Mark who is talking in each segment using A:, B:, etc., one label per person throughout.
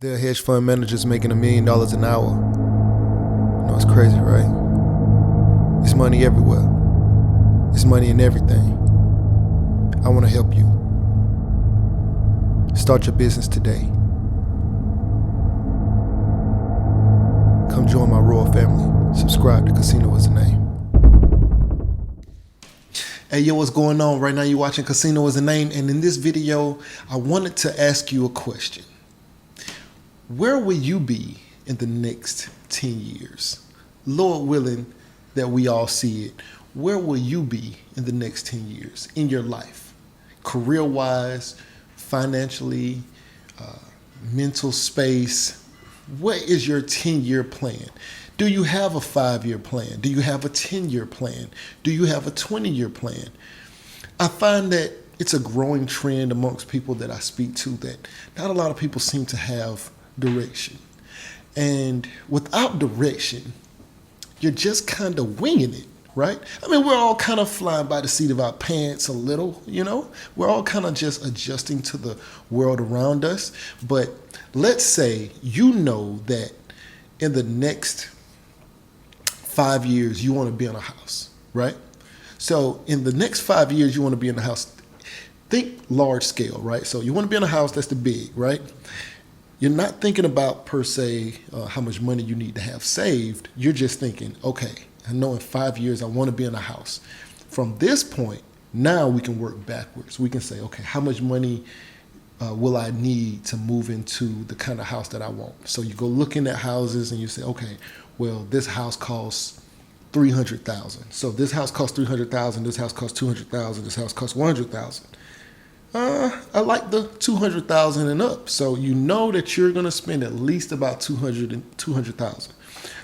A: There are hedge fund managers making $1 million an hour. No, it's crazy, right? It's money everywhere. It's money in everything. I want to help you. Start your business today. Come join my royal family. Subscribe to Casino Is the Name. Hey, yo, what's going on? Right now you're watching Casino Is the Name, and in this video, I wanted to ask you a question. Where will you be in the next 10 years? Lord willing that we all see it. Where will you be in the next 10 years in your life? Career-wise, financially, mental space. What is your 10-year plan? Do you have a 5-year plan? Do you have a 10-year plan? Do you have a 20-year plan? I find that it's a growing trend amongst people that I speak to that not a lot of people seem to have direction. And without direction, you're just kind of winging it, right? I mean, we're all kind of flying by the seat of our pants a little, you know? We're all kind of just adjusting to the world around us. But let's say you know that in the next 5 years, you want to be in a house, right? So in the next 5 years, you want to be in a house. Think large scale, right? So you want to be in a house that's the big, right? You're not thinking about, per se, how much money you need to have saved. You're just thinking, okay, I know in 5 years I want to be in a house. From this point, now we can work backwards. We can say, okay, how much money will I need to move into the kind of house that I want? So you go looking at houses and you say, okay, well, this house costs $300,000. So this house costs $300,000. This house costs $200,000. This house costs $100,000. I like the $200,000 and up. So you know that you're going to spend at least about $200,000.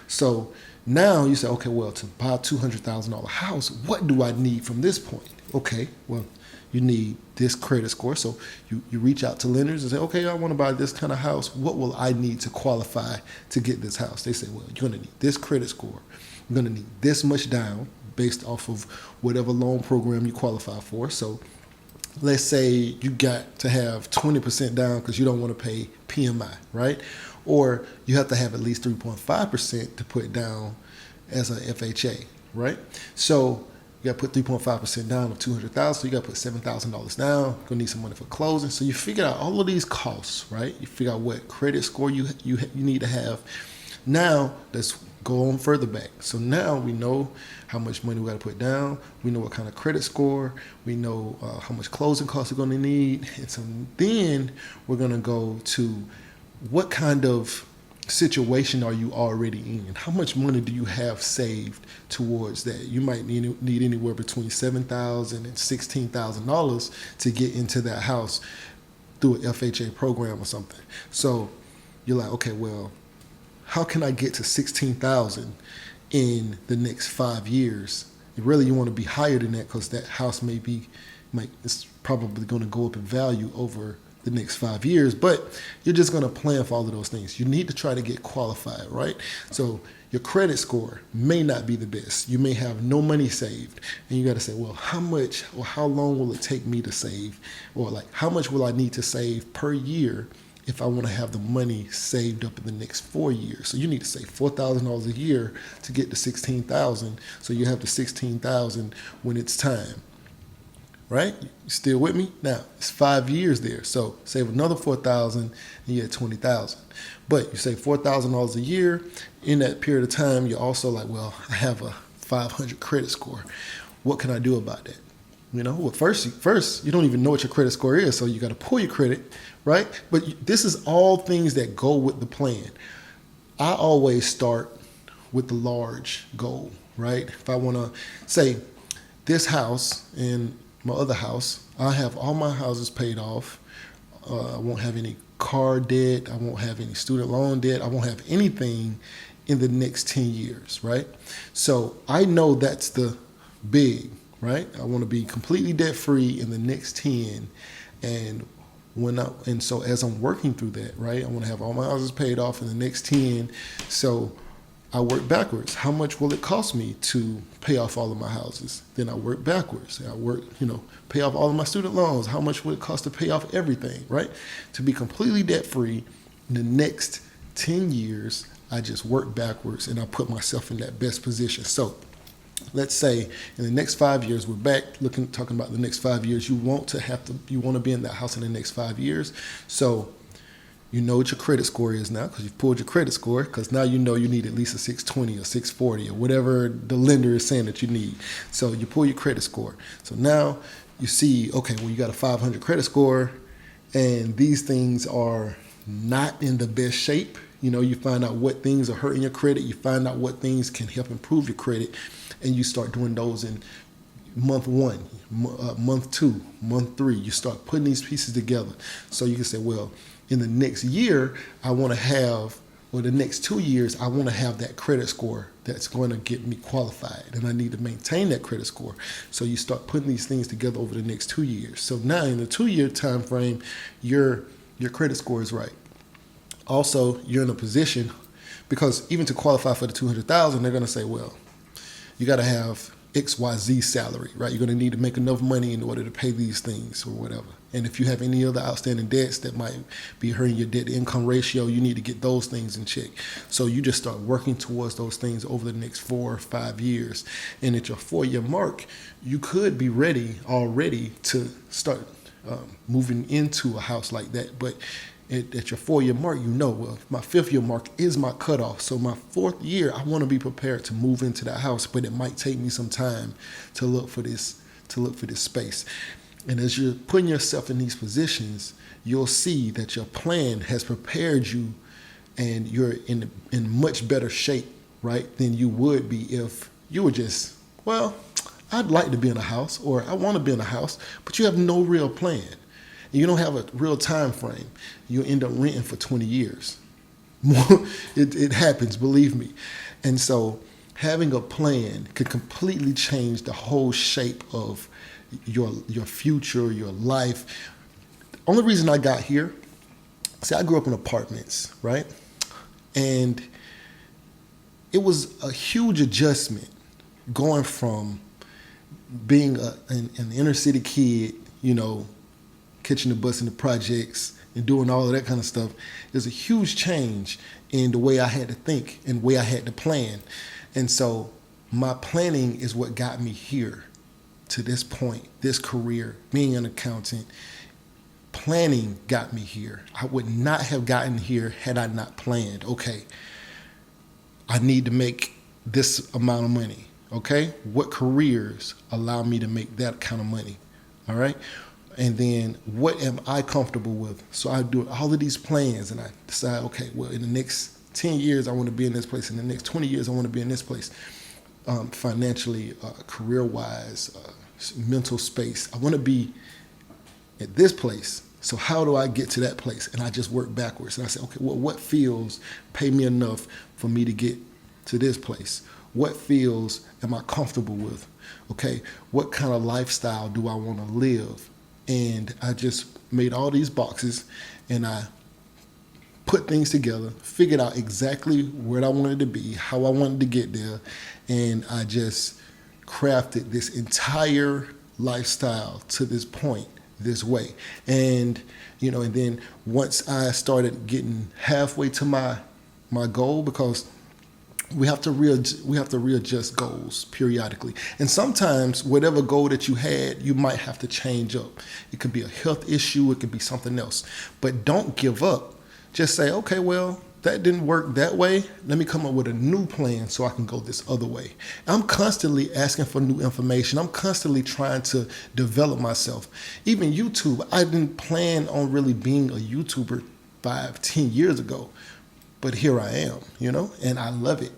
A: So now you say, okay, well, to buy a $200,000 house, what do I need from this point? Okay, well, you need this credit score. So you reach out to lenders and say, okay, I want to buy this kind of house. What will I need to qualify to get this house? They say, well, you're going to need this credit score. You're going to need this much down based off of whatever loan program you qualify for. So let's say you got to have 20% down because you don't want to pay PMI, right? Or you have to have at least 3.5% to put down as an FHA, right? So you got to put 3.5% down of $200,000. So you got to put $7,000 down. You're going to need some money for closing. So you figure out all of these costs, right? You figure out what credit score you need to have. Now let's go on further back. So now we know how much money we got to put down. We know what kind of credit score. We know how much closing costs we're going to need. And so then we're going to go to what kind of situation are you already in? How much money do you have saved towards that? You might need anywhere between $7,000 and $16,000 to get into that house through an FHA program or something. So you're like, okay, well, how can I get to $16,000 in the next 5 years? Really, you want to be higher than that because that house it's probably going to go up in value over the next 5 years, but you're just going to plan for all of those things. You need to try to get qualified, right? So your credit score may not be the best. You may have no money saved, and you got to say, well, how much or how long will it take me to save? Or like, how much will I need to save per year if I want to have the money saved up in the next 4 years? So you need to save $4,000 a year to get to $16,000. So you have the $16,000 when it's time, right? You still with me? Now it's 5 years there. So save another $4,000 and you're at $20,000. But you save $4,000 a year. In that period of time, you're also like, well, I have a 500 credit score. What can I do about that? You know, well, first, you don't even know what your credit score is, so you got to pull your credit, right? But this is all things that go with the plan. I always start with the large goal, right? If I want to say this house and my other house, I have all my houses paid off. I won't have any car debt. I won't have any student loan debt. I won't have anything in the next 10 years, right? So I know that's the big, right? I want to be completely debt free in the next 10. And so as I'm working through that, right, I want to have all my houses paid off in the next 10. So I work backwards. How much will it cost me to pay off all of my houses? Then I work backwards. I work, pay off all of my student loans. How much will it cost to pay off everything, right? To be completely debt free In the next 10 years, I just work backwards and I put myself in that best position. So let's say in the next 5 years, we're back talking about the next 5 years. You want to be in that house in the next 5 years. So you know what your credit score is now because you've pulled your credit score, because now you know you need at least a 620 or 640 or whatever the lender is saying that you need. So you pull your credit score. So now you see, okay, well, you got a 500 credit score and these things are not in the best shape. You know, you find out what things are hurting your credit. You find out what things can help improve your credit, and you start doing those in month 1, month 2, month 3. You start putting these pieces together. So you can say, well, in the next year, I want to have, or the next 2 years, I want to have that credit score that's going to get me qualified, and I need to maintain that credit score. So you start putting these things together over the next 2 years. So now in the 2-year time frame, your credit score is right. Also, you're in a position, because even to qualify for the $200,000, they're going to say, well, you got to have XYZ salary, right? You're going to need to make enough money in order to pay these things or whatever. And if you have any other outstanding debts that might be hurting your debt to income ratio, you need to get those things in check. So you just start working towards those things over the next 4 or 5 years. And at your 4-year mark, you could be ready already to start moving into a house like that. But at your 4-year mark, you know, well, my 5th year mark is my cutoff. So my 4th year, I want to be prepared to move into that house, but it might take me some time to look for this space. And as you're putting yourself in these positions, you'll see that your plan has prepared you, and you're in much better shape, right, than you would be if you were just, well, I'd like to be in a house, or I want to be in a house, but you have no real plan. And you don't have a real time frame. You end up renting for 20 years. It happens, believe me. And so having a plan could completely change the whole shape of your future, your life. The only reason I got here, see, I grew up in apartments, right? And it was a huge adjustment going from being an inner city kid, you know, catching the bus in the projects and doing all of that kind of stuff. There's a huge change in the way I had to think and the way I had to plan. And so my planning is what got me here to this point, this career, being an accountant. Planning got me here. I would not have gotten here had I not planned. Okay, I need to make this amount of money. Okay, what careers allow me to make that kind of money? All right. And then what am I comfortable with? So I do all of these plans and I decide, okay, well, in the next 10 years, I want to be in this place. In the next 20 years, I want to be in this place. Financially, career-wise, mental space. I want to be at this place. So how do I get to that place? And I just work backwards. And I say, okay, well, what fields pay me enough for me to get to this place? What fields am I comfortable with? Okay, what kind of lifestyle do I want to live? And I just made all these boxes and I put things together, figured out exactly where I wanted to be, how I wanted to get there, and I just crafted this entire lifestyle to this point, this way. And, you know, and then once I started getting halfway to my goal, because we have to readjust goals periodically. And sometimes whatever goal that you had, you might have to change up. It could be a health issue. It could be something else. But don't give up. Just say, okay, well, that didn't work that way. Let me come up with a new plan so I can go this other way. I'm constantly asking for new information. I'm constantly trying to develop myself. Even YouTube, I didn't plan on really being a YouTuber 5-10 years ago. But here I am, you know, and I love it,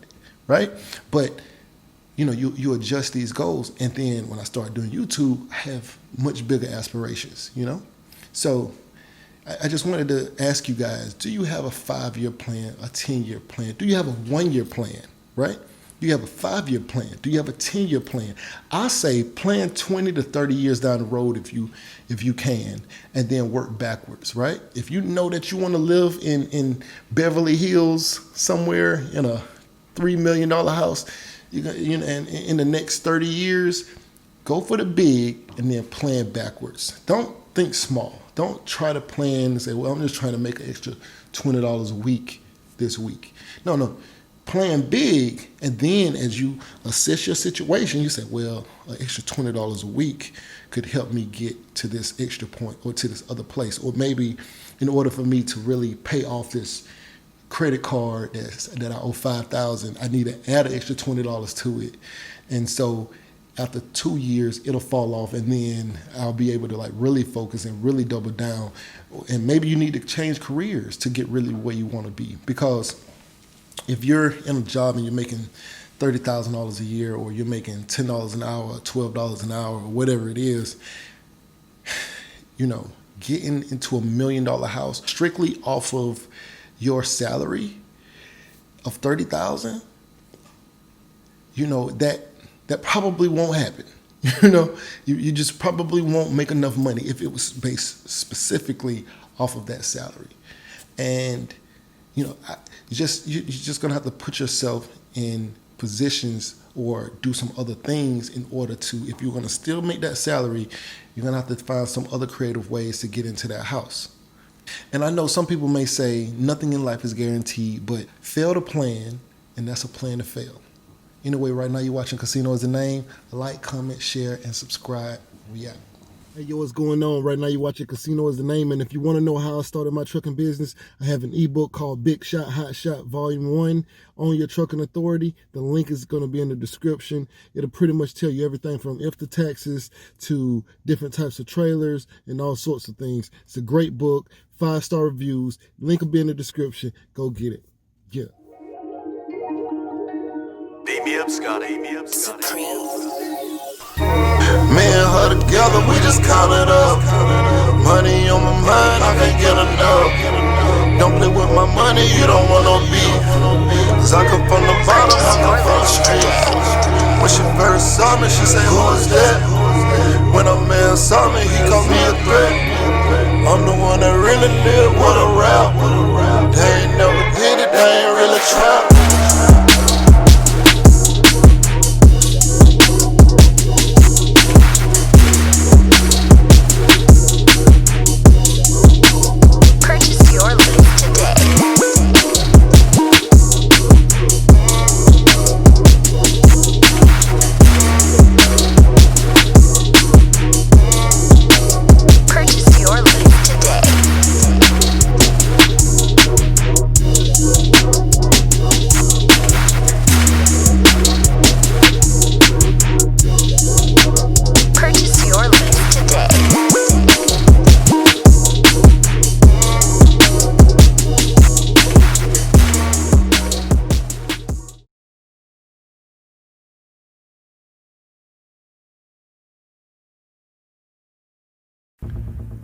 A: right? But, you know, you adjust these goals. And then when I start doing YouTube, I have much bigger aspirations, you know? So I just wanted to ask you guys, do you have a 5-year plan, a 10-year plan? Do you have a 1-year plan, right? Do you have a 5-year plan? Do you have a 10-year plan? I say plan 20 to 30 years down the road if you can, and then work backwards, right? If you know that you want to live in Beverly Hills somewhere in a $3 million house, you know, and in the next 30 years, go for the big and then plan backwards. Don't think small. Don't try to plan and say, well, I'm just trying to make an extra $20 a week this week. No. Plan big, and then as you assess your situation, you say, well, an extra $20 a week could help me get to this extra point or to this other place. Or maybe in order for me to really pay off this credit card that I owe $5,000, I need to add an extra $20 to it. And so after 2 years, it'll fall off, and then I'll be able to like really focus and really double down. And maybe you need to change careers to get really where you want to be. Because if you're in a job and you're making $30,000 a year, or you're making $10 an hour, $12 an hour, or whatever it is, getting into $1 million house strictly off of your salary of $30,000, that probably won't happen. You just probably won't make enough money if it was based specifically off of that salary. And you're just gonna have to put yourself in positions or do some other things in order to, if you're gonna still make that salary, you're gonna have to find some other creative ways to get into that house. And I know some people may say nothing in life is guaranteed, but fail to plan, and that's a plan to fail. Anyway, right now you're watching Casino is the Name. Like, comment, share, and subscribe. We out. Hey, yo, what's going on? Right now you're watching Casino is the Name, and if you want to know how I started my trucking business, I have an ebook called Big Shot, Hot Shot, Volume 1, on your trucking authority. The link is going to be in the description. It'll pretty much tell you everything from after taxes to different types of trailers and all sorts of things. It's a great book, 5-star reviews. Link will be in the description. Go get it. Yeah.
B: Beat me up, Scotty.
C: Me and her together, we just count it up. Money on my mind, I can't get enough. Don't play with my money, you don't want no beef. Cause I come from the bottom, I come from the street. When she first saw me, she say, who is that? When a man saw me, he called me a threat. I'm the one that really live with a rap. They ain't never did it, they ain't really trap.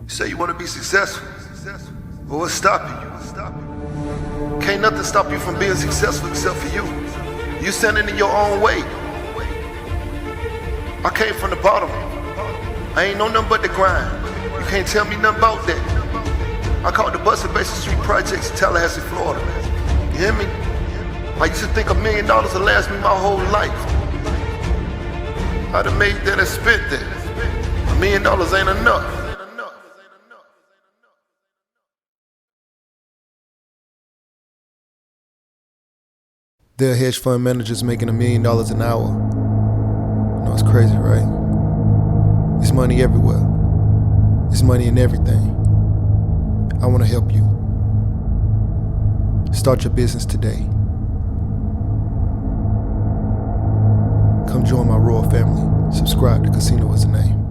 A: You say you want to be successful, but what's stopping you? Can't nothing stop you from being successful except for you. You standing in your own way. I came from the bottom. I ain't know nothing but the grind. You can't tell me nothing about that. I caught the bus at Basin Street Projects in Tallahassee, Florida. You hear me? I used to think $1 million would last me my whole life. I'd have made that and spent that. $1 million ain't enough. There are hedge fund managers making $1 million an hour. It's crazy, right? It's money everywhere. It's money in everything. I want to help you. Start your business today. Come join my royal family. Subscribe to Casino is the Name.